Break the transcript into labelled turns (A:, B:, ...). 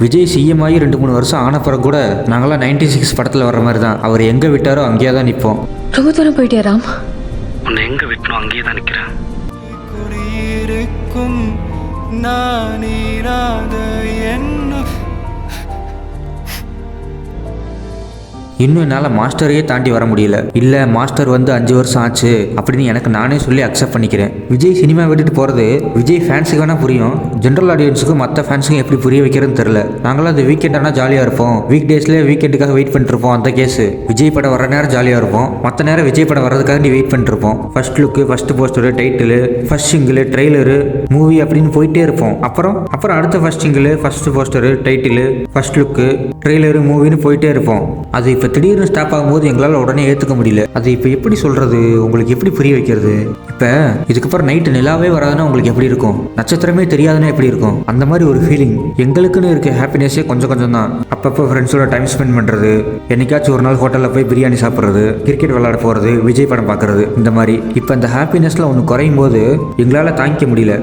A: Vijay CM ஆகி 2-3 வருஷம் ஆன பிறகு கூட நாங்களாம் 96 படத்தில் வர்ற மாதிரி தான். அவர் எங்கே விட்டாரோ அங்கேயே தான் நிற்போம்.
B: ரொம்ப தூரம் போயிட்டியா ராம்?
C: உன்னை எங்கே விட்டணும் அங்கேயே தான் நிற்கிறேன். குடியிருக்கும் நானீராத என்ன
A: இன்னும் என்னால் மாஸ்டரையே தாண்டி வர முடியல. இல்லை மாஸ்டர் வந்து 5 வருஷம் ஆச்சு அப்படின்னு எனக்கு நானே சொல்லி அக்செப்ட் பண்ணிக்கிறேன். விஜய் சினிமா விட்டுட்டு போகிறது விஜய் ஃபேன்ஸுக்கு வேணால் புரியும், ஜென்ரல் ஆடியன்ஸுக்கும் மற்ற ஃபேன்ஸுக்கும் எப்படி புரிய வைக்கிறதுன்னு தெரில. நாங்களாம் அந்த வீக்கெண்ட் ஆனால் ஜாலியாக இருப்போம், வீக் டேஸ்லேயே வீக்கெண்டுக்காக வெயிட் பண்ணிட்டுருப்போம். அந்த கேஸு விஜய் படம் வர நேரம் ஜாலியாக இருப்போம், மற்ற நேரம் விஜய் படம் வர்றதுக்காக நீ வெயிட் பண்ணிட்டுருப்போம். First look, first poster, title, first single, trailer, movie அப்படின்னு போயிட்டே இருப்போம். அப்புறம் அடுத்த first single, first poster, title, first look, trailer, மூவின்னு போயிட்டே இருப்போம். அது இப்போ திடீர்னு ஸ்டாப் ஆகும்போது எங்களால் உடனே ஏற்றுக்க முடியல. அது இப்போ எப்படி சொல்கிறது, உங்களுக்கு எப்படி புரிய வைக்கிறது? இப்போ இதுக்கப்புறம் நைட்டு நிலாவே வராதுன்னா உங்களுக்கு எப்படி இருக்கும்? நட்சத்திரமே தெரியாதுன்னா எப்படி இருக்கும்? அந்த மாதிரி ஒரு ஃபீலிங். எங்களுக்குன்னு இருக்க ஹாப்பினஸே கொஞ்சம் கொஞ்சம் தான். அப்பப்போ ஃப்ரெண்ட்ஸோட டைம் ஸ்பெண்ட் பண்ணுறது, என்னைக்காச்சும் ஒரு நாள் ஹோட்டலில் போய் பிரியாணி சாப்பிட்றது, கிரிக்கெட் விளையாட போகிறது, விஜய் படம் பார்க்குறது, இந்த மாதிரி. இப்போ இந்த ஹாப்பினஸில் ஒன்று குறையும் போது எங்களால் தாங்கிக்க முடியல.